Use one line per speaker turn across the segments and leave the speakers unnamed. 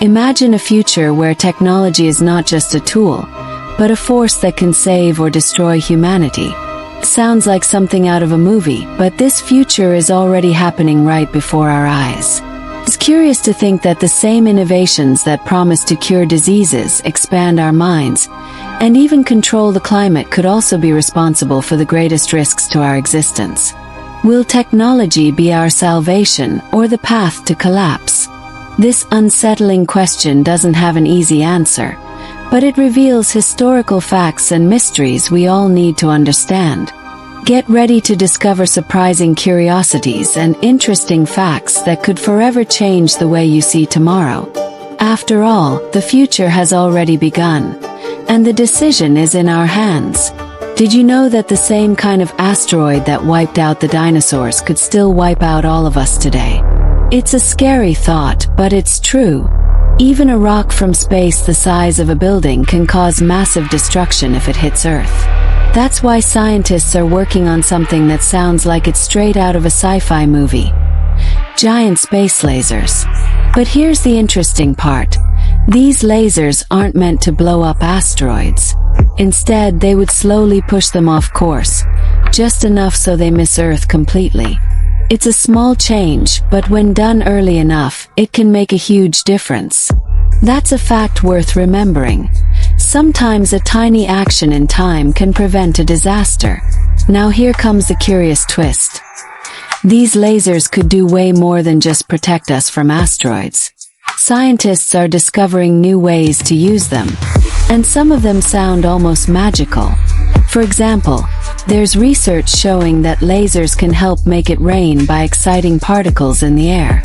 Imagine a future where technology is not just a tool, but a force that can save or destroy humanity. Sounds like something out of a movie, but this future is already happening right before our eyes. It's curious to think that the same innovations that promise to cure diseases, expand our minds, and even control the climate could also be responsible for the greatest risks to our existence. Will technology be our salvation or the path to collapse? This unsettling question doesn't have an easy answer, but it reveals historical facts and mysteries we all need to understand. Get ready to discover surprising curiosities and interesting facts that could forever change the way you see tomorrow. After all, the future has already begun, and the decision is in our hands. Did you know that the same kind of asteroid that wiped out the dinosaurs could still wipe out all of us today? It's a scary thought, but it's true. Even a rock from space the size of a building can cause massive destruction if it hits Earth. That's why scientists are working on something that sounds like it's straight out of a sci-fi movie. Giant space lasers. But here's the interesting part. These lasers aren't meant to blow up asteroids. Instead, they would slowly push them off course, just enough so they miss Earth completely. It's a small change, but when done early enough, it can make a huge difference. That's a fact worth remembering. Sometimes a tiny action in time can prevent a disaster. Now here comes the curious twist. These lasers could do way more than just protect us from asteroids. Scientists are discovering new ways to use them, and some of them sound almost magical. For example, there's research showing that lasers can help make it rain by exciting particles in the air.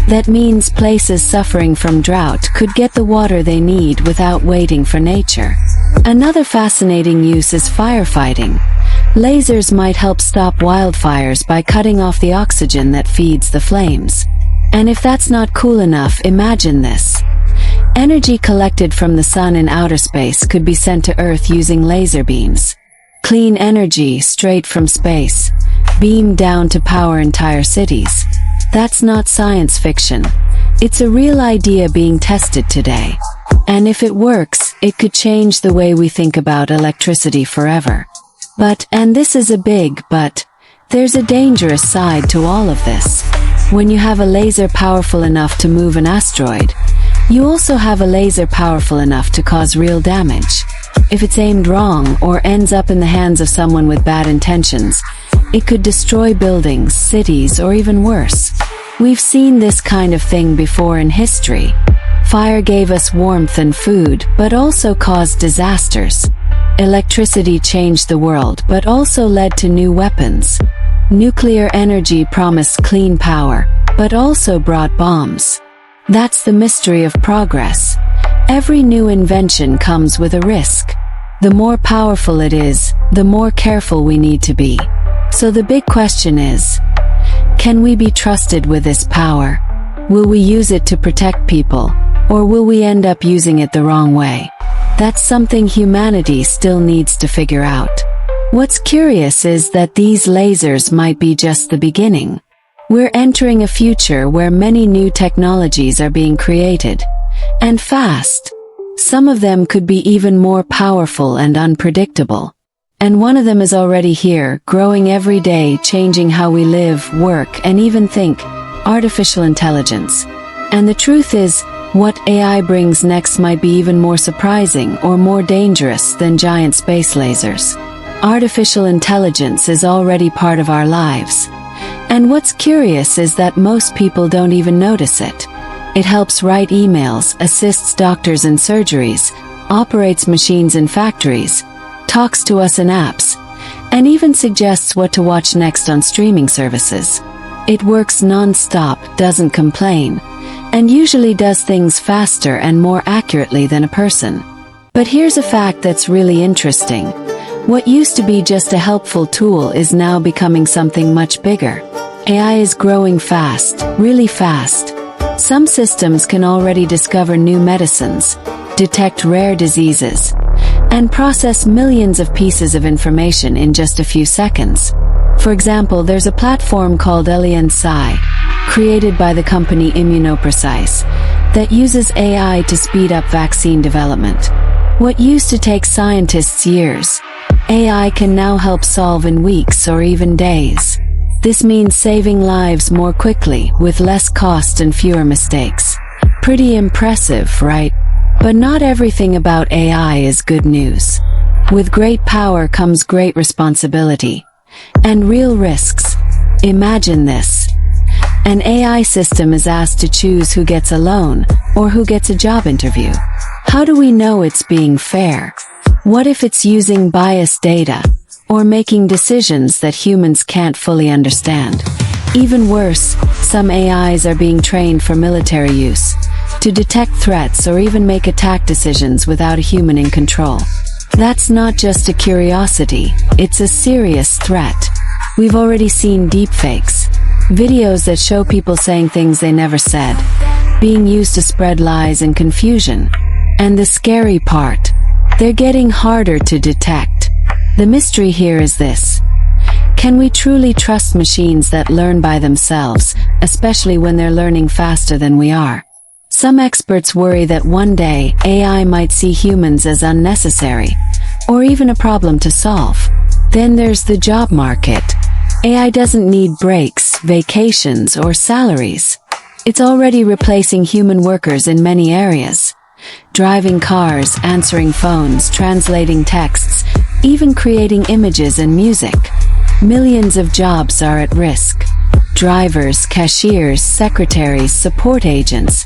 That means places suffering from drought could get the water they need without waiting for nature. Another fascinating use is firefighting. Lasers might help stop wildfires by cutting off the oxygen that feeds the flames. And if that's not cool enough, imagine this. Energy collected from the sun in outer space could be sent to Earth using laser beams. Clean energy straight from space, beamed down to power entire cities. That's not science fiction. It's a real idea being tested today. And if it works, it could change the way we think about electricity forever. But, and this is a big but, there's a dangerous side to all of this. When you have a laser powerful enough to move an asteroid, you also have a laser powerful enough to cause real damage. If it's aimed wrong or ends up in the hands of someone with bad intentions, it could destroy buildings, cities, or even worse. We've seen this kind of thing before in history. Fire gave us warmth and food, but also caused disasters. Electricity changed the world, but also led to new weapons. Nuclear energy promised clean power, but also brought bombs. That's the mystery of progress. Every new invention comes with a risk. The more powerful it is, the more careful we need to be. So the big question is, can we be trusted with this power? Will we use it to protect people, or will we end up using it the wrong way? That's something humanity still needs to figure out. What's curious is that these lasers might be just the beginning. We're entering a future where many new technologies are being created, and fast. Some of them could be even more powerful and unpredictable. And one of them is already here, growing every day, changing how we live, work, and even think. Artificial intelligence. And the truth is, what AI brings next might be even more surprising or more dangerous than giant space lasers. Artificial intelligence is already part of our lives. And what's curious is that most people don't even notice it. It helps write emails, assists doctors in surgeries, operates machines in factories, talks to us in apps, and even suggests what to watch next on streaming services. It works non-stop, doesn't complain, and usually does things faster and more accurately than a person. But here's a fact that's really interesting. What used to be just a helpful tool is now becoming something much bigger. AI is growing fast, really fast. Some systems can already discover new medicines, detect rare diseases, and process millions of pieces of information in just a few seconds. For example, there's a platform called Elian Psi, created by the company Immunoprecise, that uses AI to speed up vaccine development. What used to take scientists years, AI can now help solve in weeks or even days. This means saving lives more quickly, with less cost and fewer mistakes. Pretty impressive, right? But not everything about AI is good news. With great power comes great responsibility. And real risks. Imagine this. An AI system is asked to choose who gets a loan, or who gets a job interview. How do we know it's being fair? What if it's using biased data, or making decisions that humans can't fully understand? Even worse, some AIs are being trained for military use, to detect threats or even make attack decisions without a human in control. That's not just a curiosity, it's a serious threat. We've already seen deepfakes, videos that show people saying things they never said, being used to spread lies and confusion. And the scary part, they're getting harder to detect. The mystery here is this. Can we truly trust machines that learn by themselves, especially when they're learning faster than we are? Some experts worry that one day AI might see humans as unnecessary, or even a problem to solve. Then there's the job market. AI doesn't need breaks, vacations, or salaries. It's already replacing human workers in many areas. Driving cars, answering phones, translating texts, even creating images and music. Millions of jobs are at risk. Drivers, cashiers, secretaries, support agents.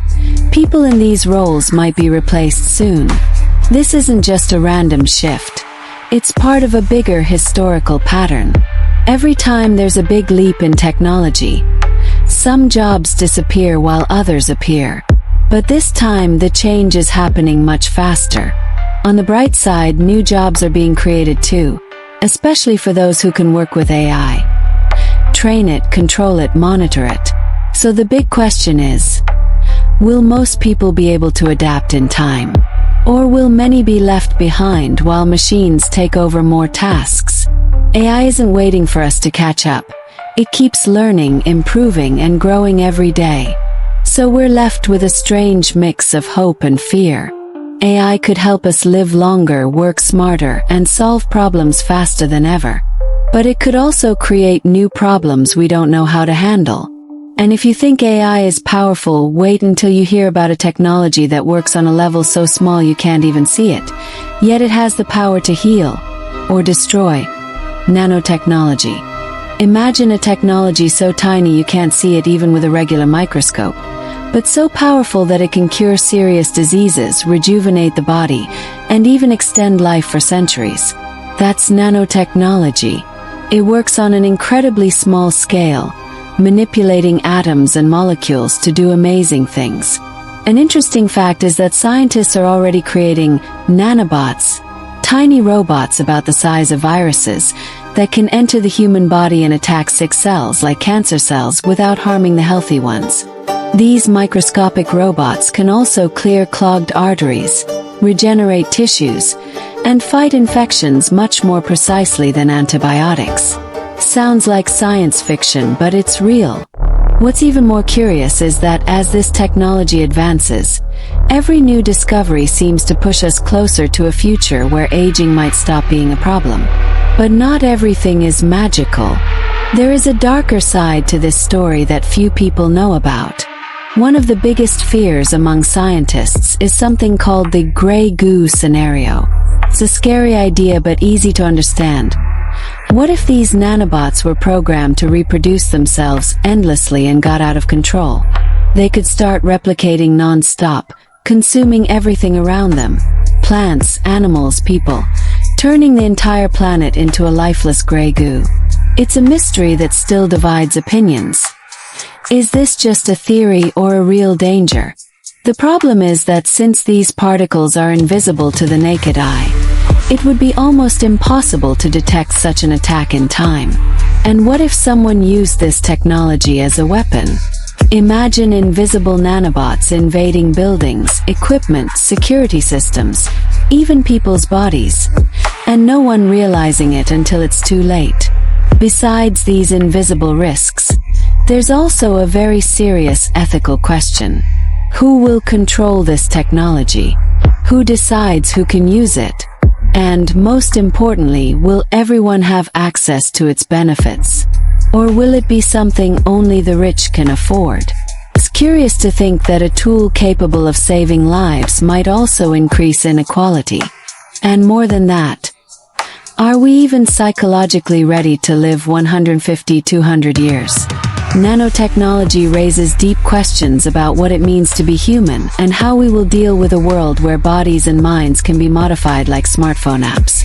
People in these roles might be replaced soon. This isn't just a random shift. It's part of a bigger historical pattern. Every time there's a big leap in technology, some jobs disappear while others appear. But this time the change is happening much faster. On the bright side, new jobs are being created too, especially for those who can work with AI. Train it, control it, monitor it. So the big question is, will most people be able to adapt in time? Or will many be left behind while machines take over more tasks? AI isn't waiting for us to catch up. It keeps learning, improving, and growing every day. So we're left with a strange mix of hope and fear. AI could help us live longer, work smarter, and solve problems faster than ever. But it could also create new problems we don't know how to handle. And if you think AI is powerful, wait until you hear about a technology that works on a level so small you can't even see it. Yet it has the power to heal or destroy. Nanotechnology. Imagine a technology so tiny you can't see it even with a regular microscope, but so powerful that it can cure serious diseases, rejuvenate the body, and even extend life for centuries. That's nanotechnology. It works on an incredibly small scale, manipulating atoms and molecules to do amazing things. An interesting fact is that scientists are already creating nanobots, tiny robots about the size of viruses, that can enter the human body and attack sick cells like cancer cells without harming the healthy ones. These microscopic robots can also clear clogged arteries, regenerate tissues, and fight infections much more precisely than antibiotics. Sounds like science fiction, but it's real. What's even more curious is that as this technology advances, every new discovery seems to push us closer to a future where aging might stop being a problem. But not everything is magical. There is a darker side to this story that few people know about. One of the biggest fears among scientists is something called the gray goo scenario. It's a scary idea but easy to understand. What if these nanobots were programmed to reproduce themselves endlessly and got out of control? They could start replicating non-stop, consuming everything around them, plants, animals, people, turning the entire planet into a lifeless gray goo. It's a mystery that still divides opinions. Is this just a theory or a real danger? The problem is that since these particles are invisible to the naked eye, it would be almost impossible to detect such an attack in time. And what if someone used this technology as a weapon? Imagine invisible nanobots invading buildings, equipment, security systems, even people's bodies, and no one realizing it until it's too late. Besides these invisible risks, there's also a very serious ethical question. Who will control this technology? Who decides who can use it? And most importantly, will everyone have access to its benefits? Or will it be something only the rich can afford? It's curious to think that a tool capable of saving lives might also increase inequality. And more than that, are we even psychologically ready to live 150-200 years? Nanotechnology raises deep questions about what it means to be human and how we will deal with a world where bodies and minds can be modified like smartphone apps.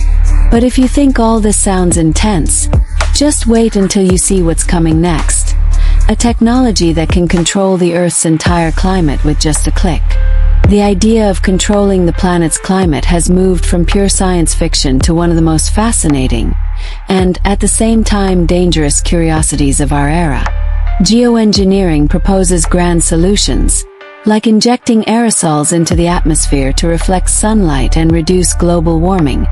But if you think all this sounds intense, just wait until you see what's coming next. A technology that can control the Earth's entire climate with just a click. The idea of controlling the planet's climate has moved from pure science fiction to one of the most fascinating, and at the same time dangerous curiosities of our era. Geoengineering proposes grand solutions, like injecting aerosols into the atmosphere to reflect sunlight and reduce global warming,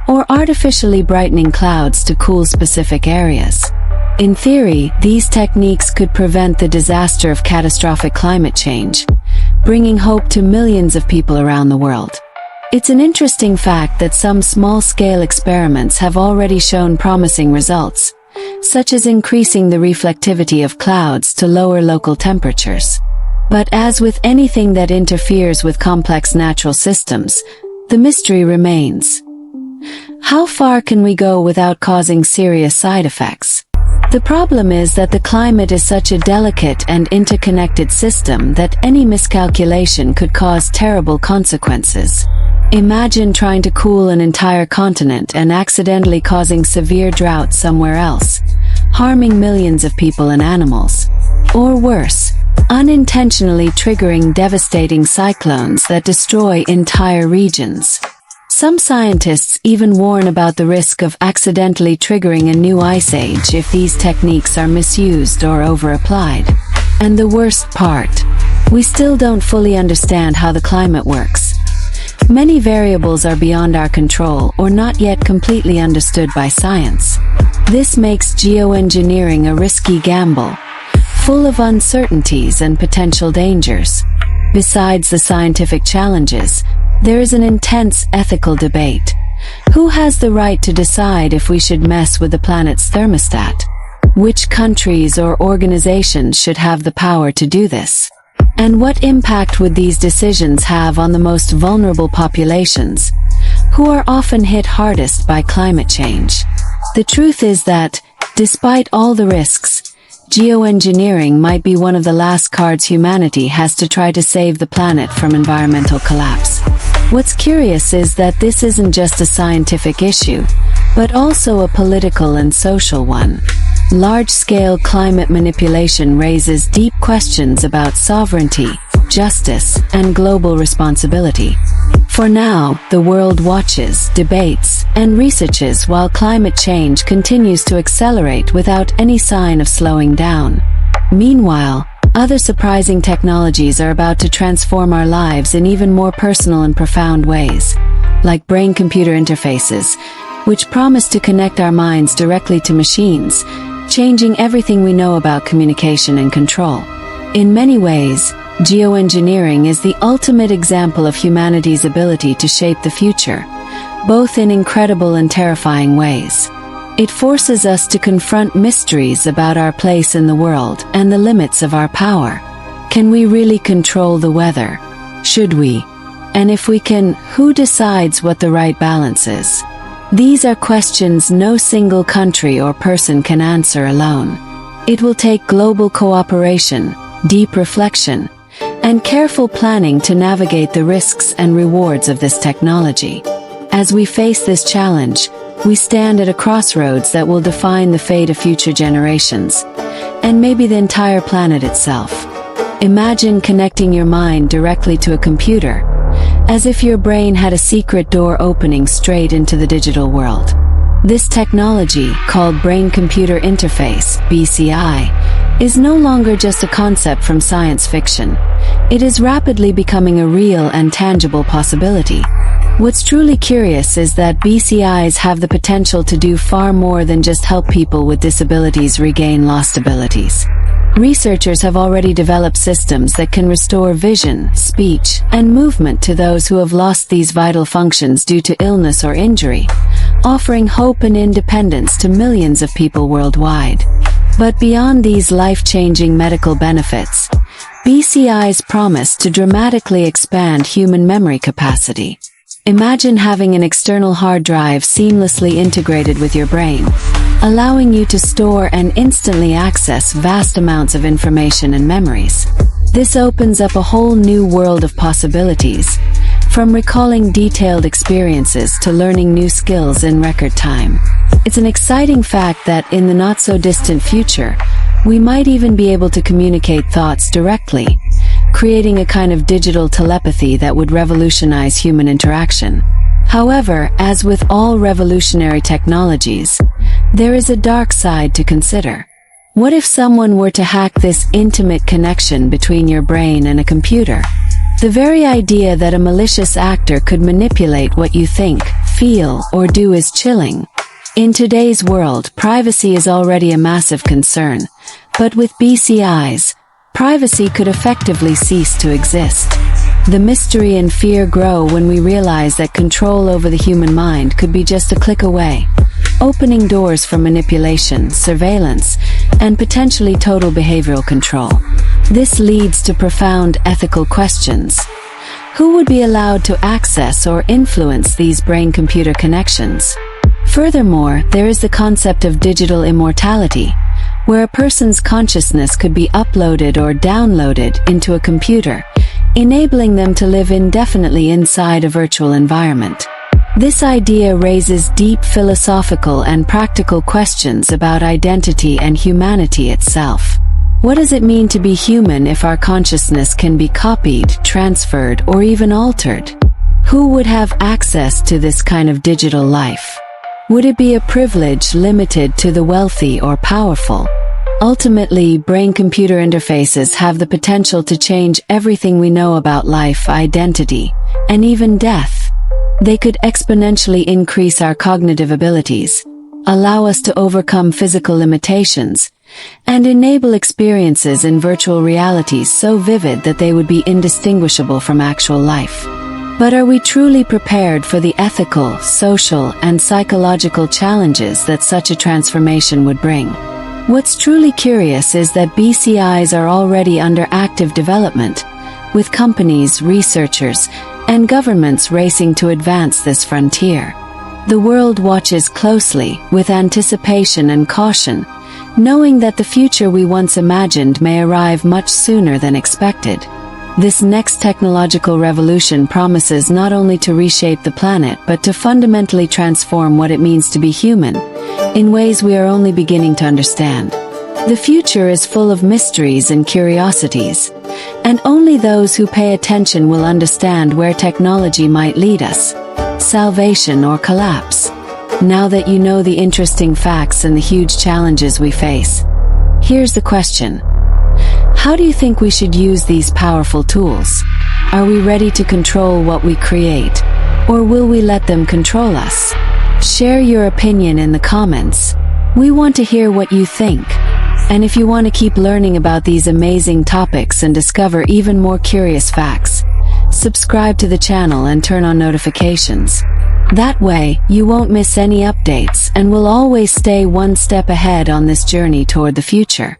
or artificially brightening clouds to cool specific areas. In theory, these techniques could prevent the disaster of catastrophic climate change, bringing hope to millions of people around the world. It's an interesting fact that some small-scale experiments have already shown promising results, such as increasing the reflectivity of clouds to lower local temperatures. But as with anything that interferes with complex natural systems, the mystery remains. How far can we go without causing serious side effects? The problem is that the climate is such a delicate and interconnected system that any miscalculation could cause terrible consequences. Imagine trying to cool an entire continent and accidentally causing severe drought somewhere else, harming millions of people and animals. Or worse, unintentionally triggering devastating cyclones that destroy entire regions. Some scientists even warn about the risk of accidentally triggering a new ice age if these techniques are misused or over-applied. And the worst part, we still don't fully understand how the climate works. Many variables are beyond our control or not yet completely understood by science. This makes geoengineering a risky gamble, full of uncertainties and potential dangers. Besides the scientific challenges, there is an intense ethical debate. Who has the right to decide if we should mess with the planet's thermostat? Which countries or organizations should have the power to do this? And what impact would these decisions have on the most vulnerable populations, who are often hit hardest by climate change? The truth is that, despite all the risks, geoengineering might be one of the last cards humanity has to try to save the planet from environmental collapse. What's curious is that this isn't just a scientific issue, but also a political and social one. Large-scale climate manipulation raises deep questions about sovereignty, justice, and global responsibility. For now, the world watches, debates, and researches while climate change continues to accelerate without any sign of slowing down. Meanwhile, other surprising technologies are about to transform our lives in even more personal and profound ways, like brain-computer interfaces, which promise to connect our minds directly to machines, changing everything we know about communication and control. In many ways, geoengineering is the ultimate example of humanity's ability to shape the future, both in incredible and terrifying ways. It forces us to confront mysteries about our place in the world and the limits of our power. Can we really control the weather? Should we? And if we can, who decides what the right balance is? These are questions no single country or person can answer alone. It will take global cooperation, deep reflection, and careful planning to navigate the risks and rewards of this technology. As we face this challenge, we stand at a crossroads that will define the fate of future generations, and maybe the entire planet itself. Imagine connecting your mind directly to a computer, as if your brain had a secret door opening straight into the digital world. This technology, called Brain-Computer Interface, BCI, is no longer just a concept from science fiction. It is rapidly becoming a real and tangible possibility. What's truly curious is that BCIs have the potential to do far more than just help people with disabilities regain lost abilities. Researchers have already developed systems that can restore vision, speech, and movement to those who have lost these vital functions due to illness or injury, offering hope and independence to millions of people worldwide. But beyond these life-changing medical benefits, BCIs promise to dramatically expand human memory capacity. Imagine having an external hard drive seamlessly integrated with your brain, allowing you to store and instantly access vast amounts of information and memories. This opens up a whole new world of possibilities, from recalling detailed experiences to learning new skills in record time. It's an exciting fact that in the not-so-distant future, we might even be able to communicate thoughts directly, creating a kind of digital telepathy that would revolutionize human interaction. However, as with all revolutionary technologies, there is a dark side to consider. What if someone were to hack this intimate connection between your brain and a computer? The very idea that a malicious actor could manipulate what you think, feel, or do is chilling. In today's world, privacy is already a massive concern, but with BCIs, privacy could effectively cease to exist. The mystery and fear grow when we realize that control over the human mind could be just a click away, opening doors for manipulation, surveillance, and potentially total behavioral control. This leads to profound ethical questions. Who would be allowed to access or influence these brain-computer connections? Furthermore, there is the concept of digital immortality, where a person's consciousness could be uploaded or downloaded into a computer, enabling them to live indefinitely inside a virtual environment. This idea raises deep philosophical and practical questions about identity and humanity itself. What does it mean to be human if our consciousness can be copied, transferred, or even altered? Who would have access to this kind of digital life? Would it be a privilege limited to the wealthy or powerful? Ultimately, brain-computer interfaces have the potential to change everything we know about life, identity, and even death. They could exponentially increase our cognitive abilities, allow us to overcome physical limitations, and enable experiences in virtual realities so vivid that they would be indistinguishable from actual life. But are we truly prepared for the ethical, social, and psychological challenges that such a transformation would bring? What's truly curious is that BCIs are already under active development, with companies, researchers, and governments racing to advance this frontier. The world watches closely, with anticipation and caution, knowing that the future we once imagined may arrive much sooner than expected. This next technological revolution promises not only to reshape the planet but to fundamentally transform what it means to be human, in ways we are only beginning to understand. The future is full of mysteries and curiosities, and only those who pay attention will understand where technology might lead us, salvation or collapse. Now that you know the interesting facts and the huge challenges we face, here's the question. How do you think we should use these powerful tools? Are we ready to control what we create, or will we let them control us? Share your opinion in the comments. We want to hear what you think. And if you want to keep learning about these amazing topics and discover even more curious facts, subscribe to the channel and turn on notifications. That way, you won't miss any updates and will always stay one step ahead on this journey toward the future.